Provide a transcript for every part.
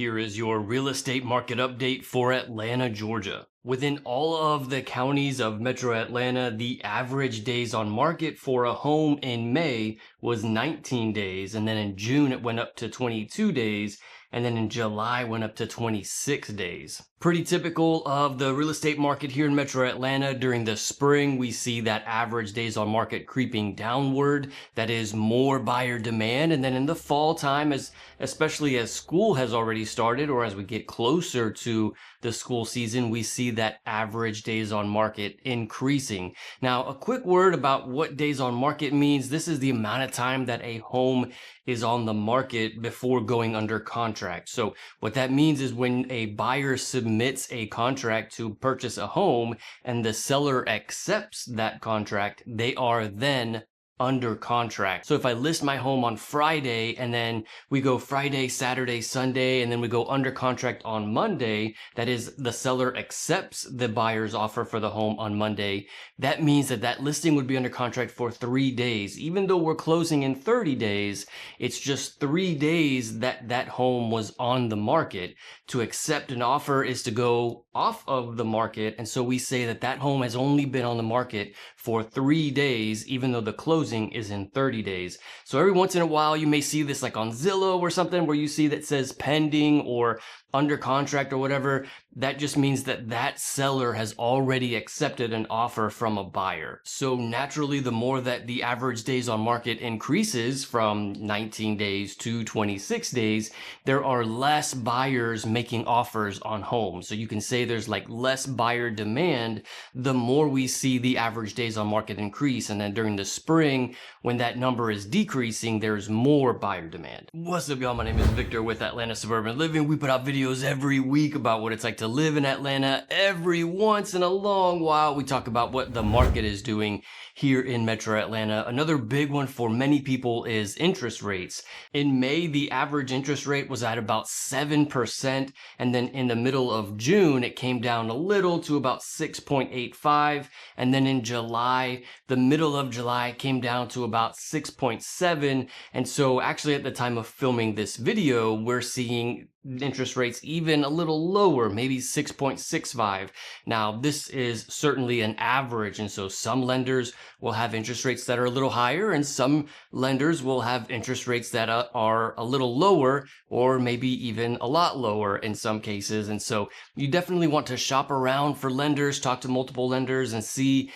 Here is your real estate market update for Atlanta, Georgia. Within all of the counties of Metro Atlanta, the average days on market for a home in May was 19 days, and then in June it went up to 22 days, and then in July went up to 26 days. Pretty typical of the real estate market here in Metro Atlanta. During the spring, we see that average days on market creeping downward. That is more buyer demand. And then in the fall time, especially as school has already started, or as we get closer to the school season, we see that average days on market increasing. Now, a quick word about what days on market means. This is the amount of time that a home is on the market before going under contract. So what that means is when a buyer submits a contract to purchase a home and the seller accepts that contract, they are then under contract. So if I list my home on Friday and then we go Friday, Saturday, Sunday, and then we go under contract on Monday, that is, the seller accepts the buyer's offer for the home on Monday, that means that that listing would be under contract for 3 days. Even though we're closing in 30 days, it's just 3 days that that home was on the market. To accept an offer is to go off of the market, and so we say that that home has only been on the market for 3 days, even though the closing is in 30 days. So every once in a while, you may see this like on Zillow or something where you see that says pending or under contract or whatever. That just means that that seller has already accepted an offer from a buyer. So naturally, the more that the average days on market increases from 19 days to 26 days, there are less buyers making offers on homes. So you can say there's like less buyer demand, the more we see the average days on market increase. And then during the spring, when that number is decreasing, there's more buyer demand. What's up, y'all? My name is Victor with Atlanta Suburban Living. We put out videos every week about what it's like to live in Atlanta. Every once in a long while, we talk about what the market is doing here in Metro Atlanta. Another big one for many people is interest rates. In May, the average interest rate was at about 7%. And then in the middle of June, it came down a little to about 6.85. And then in July, the middle of July came down to about 6.7. And so actually at the time of filming this video, we're seeing interest rates even a little lower, maybe 6.65. Now, this is certainly an average, and so some lenders will have interest rates that are a little higher, and some lenders will have interest rates that are a little lower, or maybe even a lot lower in some cases. And so you definitely want to shop around for lenders, talk to multiple lenders, and see,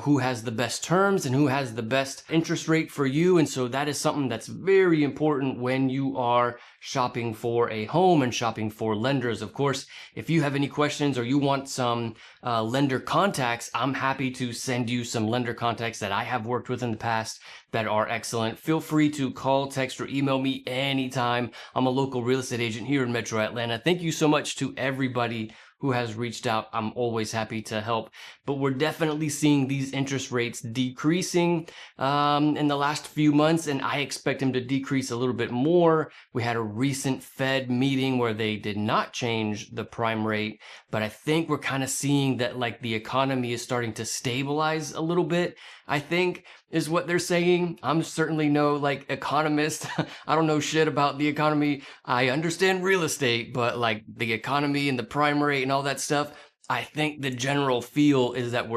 who has the best terms and who has the best interest rate for you. And so that is something that's very important when you are shopping for a home and shopping for lenders. Of course, if you have any questions or you want some lender contacts, I'm happy to send you some lender contacts that I have worked with in the past that are excellent. Feel free to call, text, or email me anytime. I'm a local real estate agent here in Metro Atlanta. Thank you so much to everybody who has reached out. I'm always happy to help. But we're definitely seeing these interest rates decreasing in the last few months, and I expect them to decrease a little bit more. We had a recent Fed meeting where they did not change the prime rate, but I think we're kind of seeing that like the economy is starting to stabilize a little bit, I think is what they're saying. I'm certainly no economist. I don't know shit about the economy. I understand real estate, but like the economy and the prime rate and all that stuff, I think the general feel is that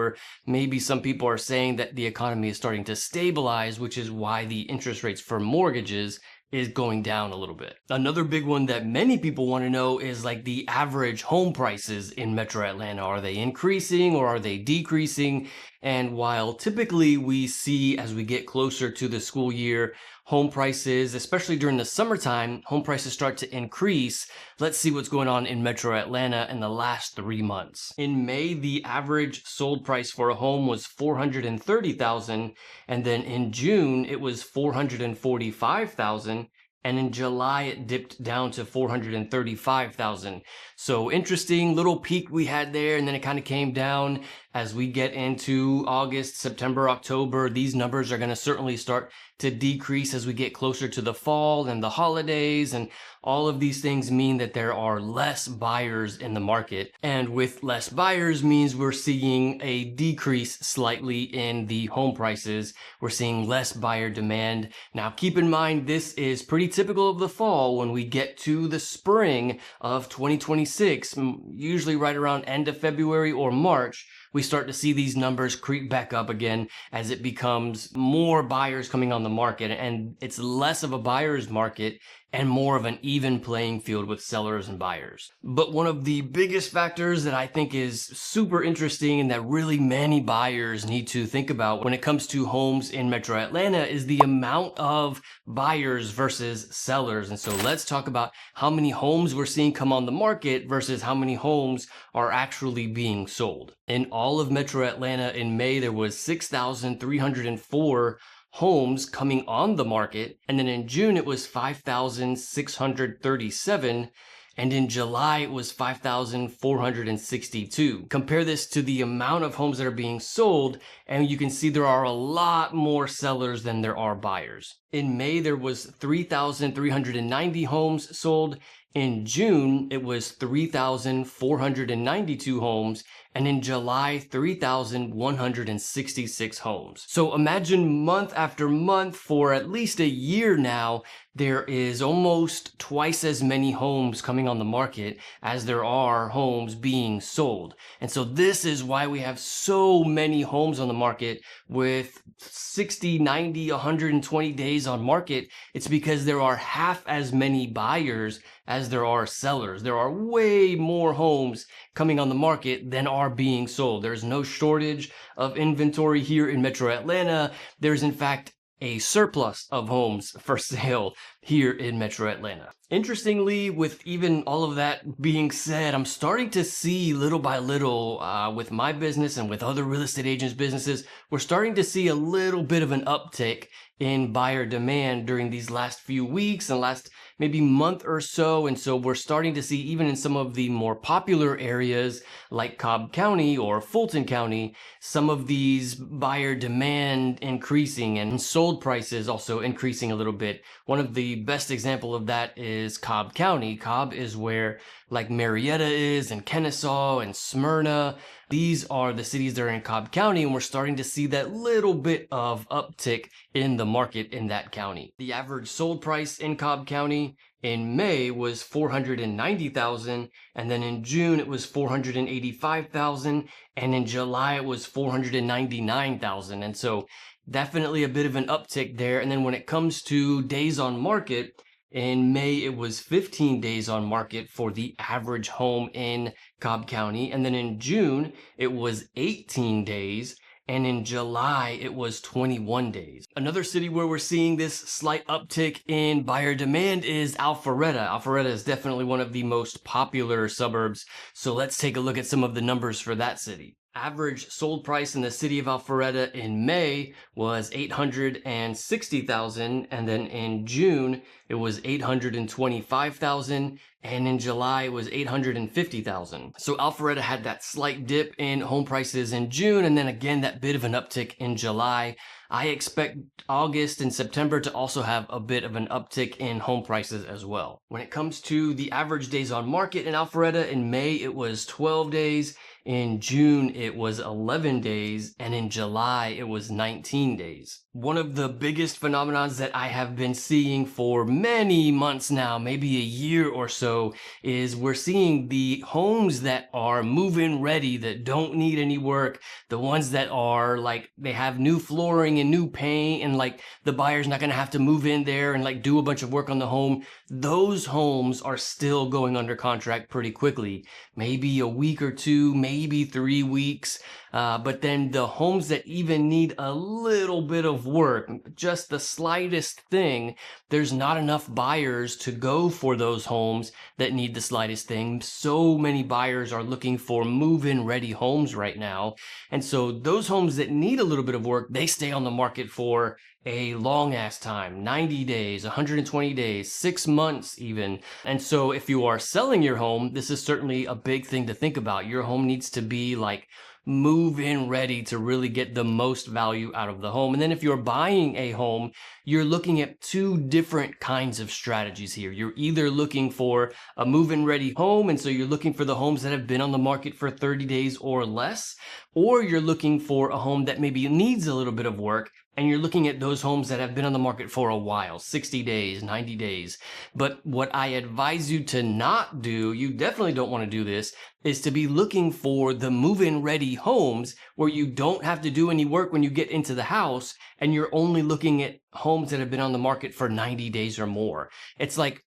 maybe some people are saying that the economy is starting to stabilize, which is why the interest rates for mortgages is going down a little bit. Another big one that many people want to know is like the average home prices in Metro Atlanta. Are they increasing or are they decreasing? And while typically we see as we get closer to the school year, home prices, especially during the summertime, home prices start to increase. Let's see what's going on in Metro Atlanta in the last 3 months. In May, the average sold price for a home was $430,000, and then in June it was $445,000. And in July, it dipped down to $435,000. So interesting little peak we had there, and then it kind of came down. As we get into August, September, October, these numbers are going to certainly start to decrease as we get closer to the fall and the holidays, and all of these things mean that there are less buyers in the market. And with less buyers means we're seeing a decrease slightly in the home prices. We're seeing less buyer demand. Now, keep in mind, this is pretty typical of the fall. When we get to the spring of 2026, usually right around end of February or March, we start to see these numbers creep back up again as it becomes more buyers coming on the market, and it's less of a buyer's market and more of an even playing field with sellers and buyers. But one of the biggest factors that I think is super interesting and that really many buyers need to think about when it comes to homes in Metro Atlanta is the amount of buyers versus sellers. And so let's talk about how many homes we're seeing come on the market versus how many homes are actually being sold. In all of Metro Atlanta in May, there was 6,304 homes coming on the market, and then in June it was 5,637, and in July it was 5,462. Compare this to the amount of homes that are being sold, and you can see there are a lot more sellers than there are buyers. In May there was 3,390 homes sold. In June, it was 3,492 homes, and in July, 3,166 homes. So imagine month after month for at least a year now, there is almost twice as many homes coming on the market as there are homes being sold. And so this is why we have so many homes on the market with 60, 90, 120 days on market. It's because there are half as many buyers as there are sellers. There are way more homes coming on the market than are being sold. There's no shortage of inventory here in Metro Atlanta. There's in fact a surplus of homes for sale here in Metro Atlanta. Interestingly, with even all of that being said, I'm starting to see little by little with my business and with other real estate agents' businesses, we're starting to see a little bit of an uptick in buyer demand during these last few weeks and last maybe month or so. And so we're starting to see, even in some of the more popular areas like Cobb County or Fulton County, some of these buyer demand increasing and sold prices also increasing a little bit. One of the best example of that is Cobb County. Cobb is where like Marietta is, and Kennesaw and Smyrna. These are the cities that are in Cobb County, and we're starting to see that little bit of uptick in the market in that county. The average sold price in Cobb County in May was $490,000, and then in June it was $485,000, and in July it was $499,000. And so definitely a bit of an uptick there. And then when it comes to days on market, in May, it was 15 days on market for the average home in Cobb County. And then in June, it was 18 days. And in July, it was 21 days. Another city where we're seeing this slight uptick in buyer demand is Alpharetta. Alpharetta is definitely one of the most popular suburbs. So let's take a look at some of the numbers for that city. Average sold price in the city of Alpharetta in May was $860,000, and then in June it was $825,000, and in July it was $850,000. So Alpharetta had that slight dip in home prices in June, and then again that bit of an uptick in July. I expect August and September to also have a bit of an uptick in home prices as well. When it comes to the average days on market in Alpharetta, in May it was 12 days. In June, it was 11 days, and in July, it was 19 days. One of the biggest phenomenons that I have been seeing for many months now, maybe a year or so, is we're seeing the homes that are move-in ready, that don't need any work, the ones that are like, they have new flooring and new paint, and like the buyer's not gonna have to move in there and like do a bunch of work on the home. Those homes are still going under contract pretty quickly. Maybe a week or two, maybe 3 weeks. But then the homes that even need a little bit of work, just the slightest thing, there's not enough buyers to go for those homes that need the slightest thing. So many buyers are looking for move-in ready homes right now. And so those homes that need a little bit of work, they stay on the market for a long ass time, 90 days, 120 days, 6 months even. And so if you are selling your home, this is certainly a big thing to think about. Your home needs to be like move in ready to really get the most value out of the home. And then if you're buying a home, you're looking at two different kinds of strategies here. You're either looking for a move-in ready home, and so you're looking for the homes that have been on the market for 30 days or less, or you're looking for a home that maybe needs a little bit of work, and you're looking at those homes that have been on the market for a while, 60 days, 90 days. But what I advise you to not do, you definitely don't want to do this, is to be looking for the move-in ready homes where you don't have to do any work when you get into the house, and you're only looking at homes that have been on the market for 90 days or more. It's like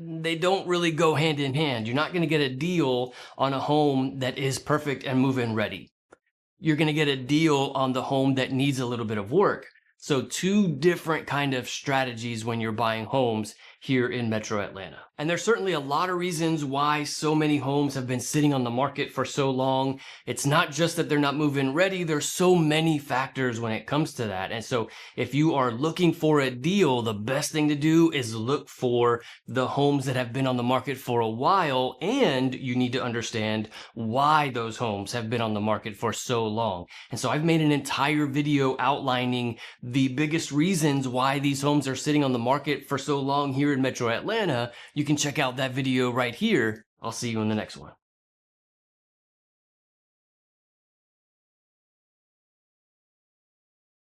they don't really go hand in hand. You're not going to get a deal on a home that is perfect and move-in ready. You're going to get a deal on the home that needs a little bit of work. So two different kind of strategies when you're buying homes here in Metro Atlanta. And there's certainly a lot of reasons why so many homes have been sitting on the market for so long. It's not just that they're not move-in ready. There's so many factors when it comes to that. And so if you are looking for a deal, the best thing to do is look for the homes that have been on the market for a while, and you need to understand why those homes have been on the market for so long. And so I've made an entire video outlining the biggest reasons why these homes are sitting on the market for so long here in Metro Atlanta. You can check out that video right here. I'll see you in the next one.